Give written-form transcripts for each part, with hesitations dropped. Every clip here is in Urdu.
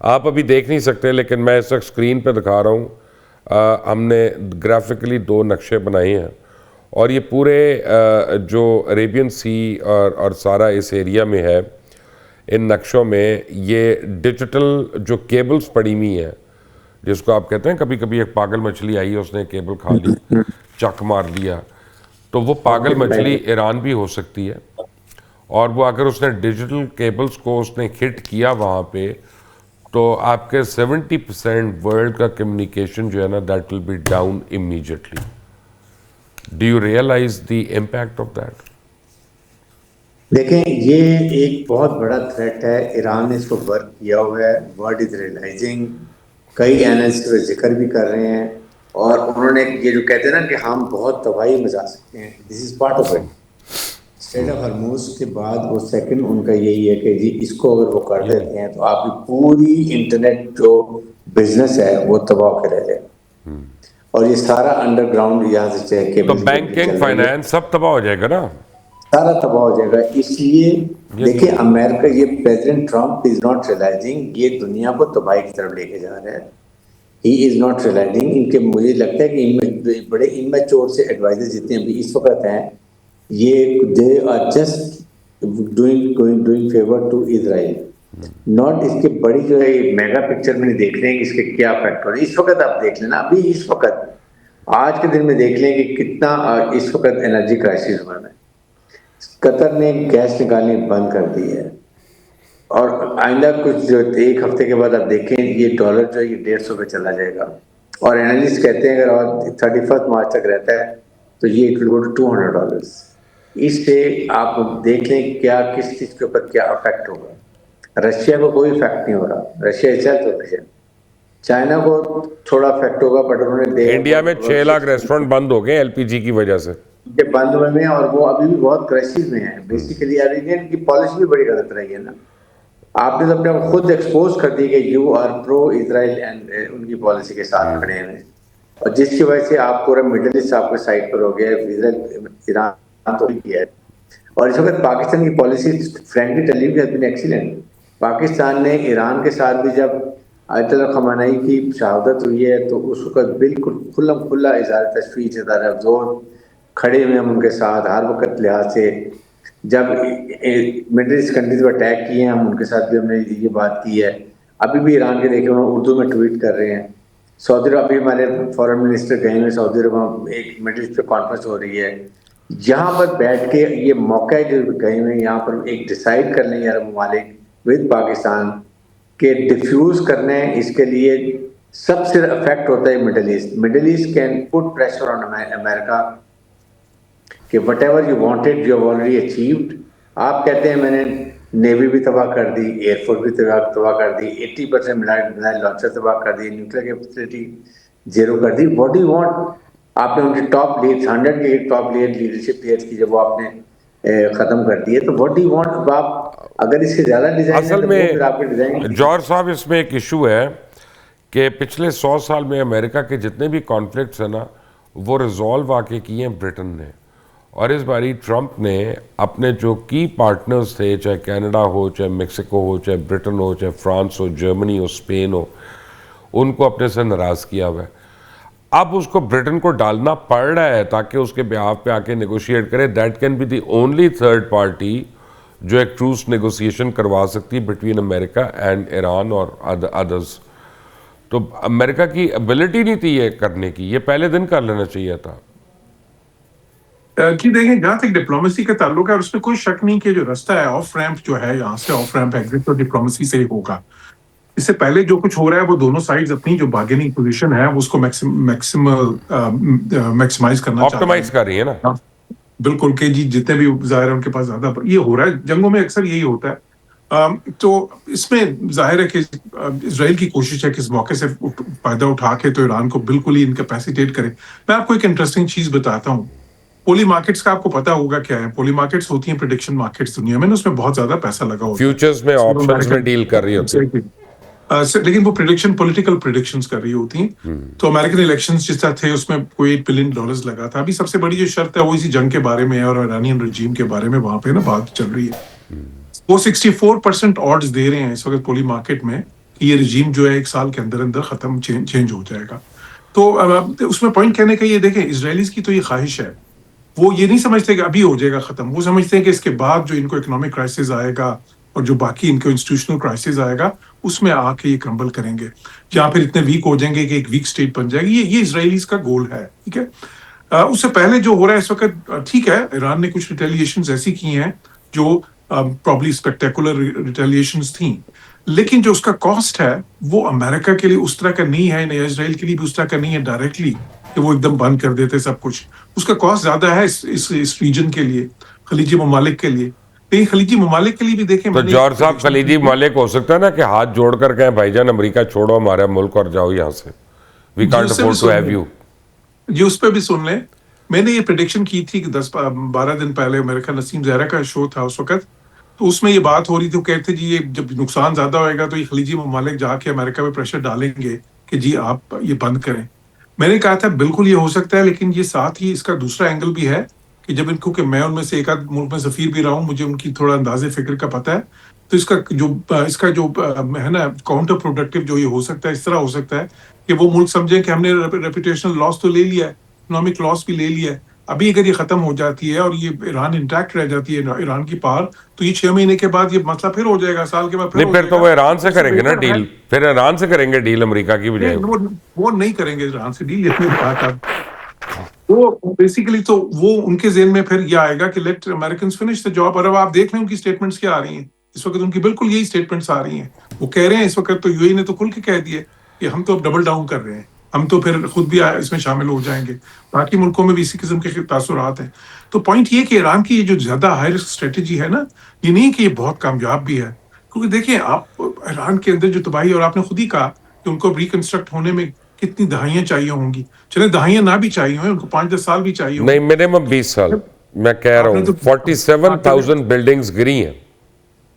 آپ ابھی دیکھ نہیں سکتے لیکن میں اس وقت اسکرین پہ دکھا رہا ہوں, ہم نے گرافکلی 2 نقشے بنائے ہیں اور یہ پورے جو عریبین سی اور سارا اس ایریا میں ہے, ان نقشوں میں یہ ڈیجیٹل جو کیبلز پڑی ہوئی ہیں, جس کو آپ کہتے ہیں کبھی کبھی ایک پاگل مچھلی آئی اس نے کیبل کھا لی, چک مار لیا, تو وہ پاگل مچھلی ایران بھی ہو سکتی ہے, اور وہ اگر اس نے ڈیجیٹل کیبلز کو اس نے ہٹ کیا وہاں پہ تو آپ کے 70% ورلڈ کا کمیونیکیشن جو ہے نا that will be down immediately. Do you realize the impact of that? دیکھیں یہ ایک بہت بڑا تھریٹ ہے, ایران نے اس کو ورک کیا ہوا ہے, ورلڈ از ریئلائزنگ, کئی اینالسٹ پہ ذکر بھی کر رہے ہیں, اور انہوں نے یہ جو کہتے ہیں نا کہ ہم بہت تباہی مچا سکتے ہیں, this is part of it. Strait of Hormuz کے بعد وہ سیکنڈ ان کا یہی ہے کہ جی اس کو اگر وہ کر دیتے ہیں تو آپ کی پوری انٹرنیٹ جو بزنس ہے وہ تباہ ہو کے رہ جائے, اور یہ سارا انڈر گراؤنڈ یہاں سے تو بینکنگ فائنینس سب تباہ ہو جائے گا نا, سارا تباہ ہو جائے گا. اس لیے دیکھیں امریکہ, یہ president Trump is not realizing, یہ دنیا کو تباہی کی طرف لے کے جا رہا ہے. ہی از ناٹ ریئلائزنگ. ان کے مجھے لگتا ہے کہ بڑے امیچور سے ایڈوائزر جتنے ابھی اس وقت ہیں, یہ they are just doing favour to Israel, not اس کے بڑی جو ہے میگا پکچر میں نہیں دیکھ رہے ہیں کہ اس کے کیا افیکٹ ہو رہا ہے. اس وقت آپ دیکھ لینا, ابھی اس وقت آج کے دن میں دیکھ لیں کہ کتنا اس وقت انرجی کرائسس ہوا ہے. قطر نے گیس نکالنی بند کر دی ہے, اور آئندہ کچھ جو 1 ہفتے کے بعد آپ دیکھیں یہ ڈالر جو ہے یہ 150 پہ چلا جائے گا, اور اینالسٹ کہتے ہیں اگر اور 31 مارچ تک رہتا ہے تو یہ اٹ ول گو ٹو $200. اس سے آپ دیکھ لیں کیا کس چیز کے اوپر کیا افیکٹ ہوگا. رشیا کو کوئی افیکٹ نہیں ہو رہا, رشیا ایسا, چائنا کو تھوڑا افیکٹ ہوگا, بٹ انہوں نے انڈیا میں 6 لاکھ ریسٹورنٹ بند ہو گئے LPG کی وجہ سے, بند ہوئے میں, اور وہ ابھی بھی بہت کرائسس میں ہیں. بیسیکلی ان کی پالیسی بھی بڑی غلط رہی ہے نا, آپ نے اپنے خود ایکسپوز کر دی کہ you are pro Israel and ان کی پالیسی کے ساتھ کھڑے ہیں, اور جس کی وجہ سے آپ پورا مڈل ایسٹ آپ کے سائڈ پر ہو گیا, ایران تو کیا ہے. اور اس وقت پاکستان کی policy frankly telling you has been excellent. Pakistan نے ایران کے ساتھ بھی جب آیت اللہ خامنہئی کی شہادت ہوئی ہے تو اس وقت بالکل کھلا اظہار تشویش, اظہار افسوس کھڑے ہوئے ہم ان کے ساتھ ہر وقت لحاظ سے. جب مڈل ایسٹ کنٹریز پر اٹیک کیے ہیں ہم ان کے ساتھ بھی ہم نے یہ بات کی ہے. ابھی بھی ایران کے دیکھیں انہوں اردو میں ٹویٹ کر رہے ہیں. سعودی عرب ابھی ہمارے فارن منسٹر گئے ہوئے سعودی عرب, ایک مڈل ایسٹ پہ کانفرنس ہو رہی ہے, یہاں پر بیٹھ کے یہ موقع ہے جو گئے ہوئے یہاں پر ایک ڈیسائیڈ کر لیں عرب ممالک ود پاکستان کہ ڈیفیوز کرنا ہے. اس کے لیے سب سے افیکٹ ہوتا ہے Middle East. Middle East can put pressure on امریکہ کہ whatever you wanted you have already achieved. آپ کہتے ہیں میں نے نیوی بھی تباہ کر دی, ایئر فورس بھی تباہ کر دی, 80% میزائل لانچر تباہ کر دی, نیوکلیر کیپیسٹی زیرو کر دی. What do you want? آپ نے ان کی ٹاپ لیڈ 100 کی ٹاپ لیڈرشپ لیڈ کی جب وہ آپ نے ختم کر دی ہے, تو واٹ ڈو یو وانٹ؟ آپ اگر اس سے زیادہ ڈیزائن ہے اصل تو میں وہ پھر آپ کے ڈیزائن جوہر صاحب اس میں ایک ایشو ہے کہ پچھلے 100 سال میں امریکہ کے جتنے بھی کانفلکٹس ہیں نا وہ ریزالو آ کے کیے ہیں برٹن نے, اور اس باری ٹرمپ نے اپنے جو کی پارٹنرز تھے, چاہے کینیڈا ہو, چاہے میکسیکو ہو, چاہے برٹن ہو, چاہے فرانس ہو, جرمنی ہو, اسپین ہو, ان کو اپنے سے ناراض کیا ہوا ہے. اب اس کو برٹن کو ڈالنا پڑ رہا ہے تاکہ اس کے بیہاف پہ آ کے نیگوشیٹ کرے. That can be the only third party جو ایک ٹروس نیگوسیشن کروا سکتی بٹوین امریکہ اینڈ ایران اور ادرز. تو امریکہ کی ابیلٹی نہیں تھی یہ کرنے کی, یہ پہلے دن کر لینا چاہیے تھا. کہ دیکھیں جہاں تک ڈپلومیسی کا تعلق ہے اور اس میں کوئی شک نہیں کہ جو رستہ ہے آف ریمپ جو ہے یہاں سے آف ریمپ ایگزٹ تو ڈپلومیسی سے ہی ہوگا. اس سے پہلے جو کچھ ہو رہا ہے وہ دونوں سائڈز اپنی جو بارگیننگ پوزیشن ہے اس کو میکسیمائز کرنا چاہتے آپٹیمائز کر رہی ہے نا بالکل, کہ جی جتنے بھی ظاہر ہے ان کے پاس زیادہ یہ ہو رہا ہے. جنگوں میں اکثر یہی ہوتا ہے. تو اس میں ظاہر ہے کہ اسرائیل کی کوشش ہے کہ اس موقع سے فائدہ اٹھا کے تو ایران کو بالکل ہی انکیپیسیٹیٹ کرے. میں آپ کو ایک انٹرسٹنگ چیز بتاتا ہوں. پولی مارکیٹس کا آپ کو پتا ہوگا کیا ہے. پولی مارکیٹس ہوتی ہیں پریڈکشن مارکیٹس دنیا میں, اس میں بہت زیادہ پیسہ لگا ہوتا ہے. فیوچرز میں آپشنز میں ڈیل کر رہی ہوتی ہے, لیکن وہ پولیٹیکل پریڈکشنز کر رہی ہوتی ہیں. تو امریکن الیکشنز جس طرح تھے اس میں کوئی $8 بلین لگا تھا. ابھی سب سے بڑی جو شرط ہے وہ اسی جنگ کے بارے میں ہے اور ایرانین رجیم کے بارے میں وہاں پہ نا بات چل رہی ہے. وہ 64% آڈز دے رہے ہیں اس وقت پولی مارکیٹ میں کہ یہ رجیم جو ہے 1 سال کے اندر اندر ختم چینج ہو جائے گا. تو اس میں پوائنٹ کہنے کا یہ دیکھیں اسرائیلیز کی تو یہ خواہش ہے, وہ یہ نہیں سمجھتے کہ ابھی ہو جائے گا ختم, وہ سمجھتے ہیں کہ اس کے بعد جو ان کو اکنامک کرائسس آئے گا اور جو باقی ان کو انسٹیٹیوشنل کرائسس آئے گا اس میں آ کے یہ کرمبل کریں گے, یا پھر اتنے ویک ہو جائیں گے کہ ایک ویک اسٹیٹ بن جائے گی. یہ اسرائیلیز کا گول ہے, ٹھیک ہے. اس سے پہلے جو ہو رہا ہے اس وقت, ٹھیک ہے ایران نے کچھ ریٹیلیشنز ایسی کی ہیں جو پرابلی اسپیکٹیکولر ریٹیلیشنز تھیں, لیکن جو اس کا کاسٹ ہے وہ امریکہ کے لیے اس طرح کا نہیں ہے, یا اسرائیل کے لیے بھی اس طرح کا نہیں ہے ڈائریکٹلی کہ وہ ایک دم بند کر دیتے سب کچھ. اس کا کاسٹ زیادہ ہے اس ریجن کے لیے, خلیجی ممالک کے لیے. لیکن خلیجی ممالک کے لیے بھی دیکھیں, تو جوہر صاحب خلیجی ممالک ہو سکتا ہے نا کہ ہاتھ جوڑ کر کہیں بھائی جان امریکہ چھوڑو ہمارا ملک اور جاؤ یہاں سے, we can't afford to have you. جی اس پہ بھی سن لیں, میں نے یہ پریڈکشن کی تھی کہ 10-12 دن پہلے میرے خیال نسیم زہرا کا شو تھا اس وقت, تو اس میں یہ بات ہو رہی تھی, وہ کہتے جی یہ جب نقصان زیادہ ہوئے گا تو یہ خلیجی ممالک جا کے امریکہ پہ پریشر ڈالیں گے کہ جی آپ یہ بند کریں. میں نے کہا تھا بالکل یہ ہو سکتا ہے, لیکن یہ ساتھ ہی اس کا دوسرا اینگل بھی ہے کہ جب ان کو, کہ میں ان میں سے ایک آدھ ملک میں سفیر بھی رہا ہوں, مجھے ان کی تھوڑا اندازے فکر کا پتہ ہے, تو اس کا جو ہے نا کاؤنٹر پروڈکٹیو جو یہ ہو سکتا ہے, اس طرح ہو سکتا ہے کہ وہ ملک سمجھیں کہ ہم نے ریپوٹیشنل لاس تو لے لیا ہے, اکنامک لاس بھی لے لیا ہے, ابھی اگر یہ ختم ہو جاتی ہے اور یہ ایران انٹیکٹ رہ جاتی ہے ایران کی پاور, تو یہ 6 مہینے کے بعد یہ مسئلہ پھر ہو جائے گا, سال کے بعد پھر نہیں, پھر تو وہ ایران سے کریں گے نا ڈیل, پھر ایران سے کریں گے ڈیل امریکہ کی بجائے. وہ نہیں کریں گے ایران سے ڈیل, اس میں بات وہ بیسیکلی تو وہ ان کے ذہن میں پھر یہ آئے گا کہ let Americans finish the job. اور اب آپ دیکھ لیں ان کی اسٹیٹمنٹس کیا آ رہی ہیں اس وقت, ان کی بالکل یہی اسٹیٹمنٹس آ رہی ہیں. وہ کہہ رہے ہیں اس وقت, تو یو اے نے تو کھل کے کہہ دیا کہ ہم تو اب ڈبل ڈاؤن کر رہے ہیں, ہم تو پھر خود بھی اس میں شامل ہو جائیں گے. باقی ملکوں میں بھی اسی قسم کے تاثرات ہیں. تو پوائنٹ یہ کہ ایران کی یہ جو زیادہ ہائی رسک اسٹریٹجی ہے نا, یہ نہیں کہ یہ بہت کامیاب بھی ہے, کیونکہ دیکھیں آپ ایران کے اندر جو تباہی, اور آپ نے خود ہی کہا کہ ان کو ریکنسٹرکٹ ہونے میں کتنی دہائیاں چاہیے ہوں گی. چلے دہائیاں نہ بھی چاہیے ہوں, ان کو 5-10 سال بھی چاہیے ہوں. نہیں, منیمم 20 سال میں کہہ رہا ہوں, 47,000 بلڈنگز گری ہیں.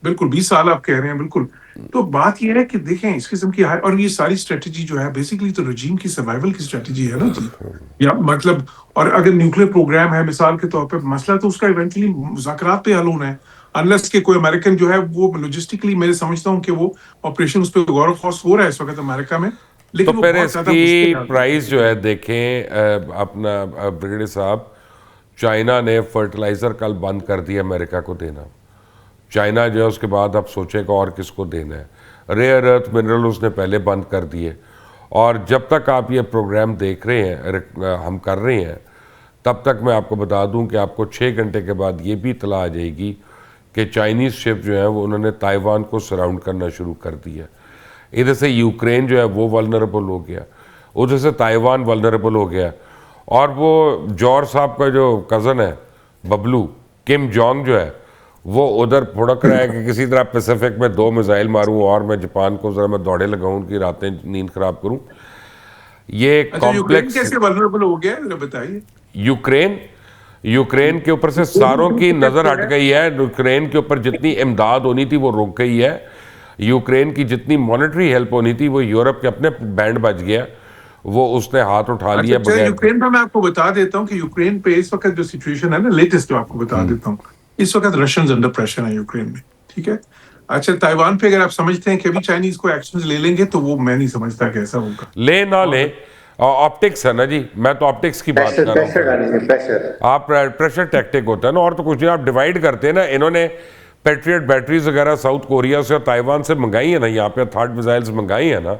بالکل 20 سال آپ کہہ رہے ہیں, بالکل. تو بات یہ ہے کہ دیکھیں اس قسم کی, اور یہ ساری اسٹریٹجی جو ہے بیسیکلی تو رجیم کی سروائیول کی اسٹریٹجی ہے نا جی, یا مطلب, اور اگر نیوکلیر پروگرام ہے مثال کے طور پہ, مسئلہ تو اس کا ایونچولی مذاکرات پہ حل ہونا ہے, انلیس کہ کوئی امریکن جو ہے وہ لاجسٹکلی میں سمجھتا ہوں کہ وہ آپریشن اس پہ غور و خوض ہو رہا ہے اس وقت امریکہ میں. تو پھر اس کی پرائز جو ہے دیکھیں اپنا بریگیڈیئر صاحب, چائنا نے فرٹیلائزر کل بند کر دیا امریکہ کو دینا. چائنا جو ہے اس کے بعد اب سوچے گا اور کس کو دینا ہے. ریئر ارتھ منرل اس نے پہلے بند کر دیے, اور جب تک آپ یہ پروگرام دیکھ رہے ہیں, ہم کر رہے ہیں, تب تک میں آپ کو بتا دوں کہ آپ کو 6 گھنٹے کے بعد یہ بھی اطلاع آ جائے گی کہ چائنیز شپ جو ہیں وہ انہوں نے تائیوان کو سراؤنڈ کرنا شروع کر دیا. ادھر سے یوکرین جو ہے وہ ولنریبل ہو گیا, ادھر سے تائیوان ولنریبل ہو گیا, اور وہ جوہر صاحب کا جو کزن ہے ببلو, کم جونگ جو ہے, وہ ادھر پھڑک رہا ہے کہ کسی طرح پیسیفک میں 2 میزائل ماروں اور میں جاپان کو ذرا میں دوڑے لگاؤں, ان کی راتیں نیند خراب کروں. یہ کمپلیکس کیسے ولنریبل ہو گیا ذرا بتائیے. یوکرین کے اوپر سے ساروں کی نظر ہٹ گئی ہے. یوکرین کے اوپر جتنی امداد ہونی تھی وہ رک گئی ہے. یوکرین کی جتنی مانیٹری ہیلپ ہونی تھی وہ یورپ کے اپنے بینڈ بج گیا, وہ اس نے ہاتھ اٹھا لیا. یوکرین پہ میں آپ کو بتا دیتا ہوں کہ یوکرین پہ اس وقت جو سچویشن ہے نا, لیٹسٹ جو آپ کو بتا دیتا ہوں, اس وقت رشینز انڈر پریشر ہیں یوکرین میں, ٹھیک ہے. اچھا تائیوان پہ اگر آپ سمجھتے ہیں کہ ابھی چائنیز کو ایکشنز لے لیں گے, تو وہ میں نہیں سمجھتا کہ ایسا ہوگا. لے نہ لے, آپٹکس ہے نا جی, میں تو آپٹکس کی بات کر رہا ہوں. آپ پریشر ٹیکٹک ہوتا ہے نا, اور تو کچھ نہیں. آپ ڈیوائیڈ کرتے ہیں نا. انہوں نے پیٹریٹ بیٹریز وغیرہ ساؤتھ کوریا سے اور تائیوان سے منگائی ہیں نا, یہاں پہ تھارڈ میزائلز منگائی ہیں نا,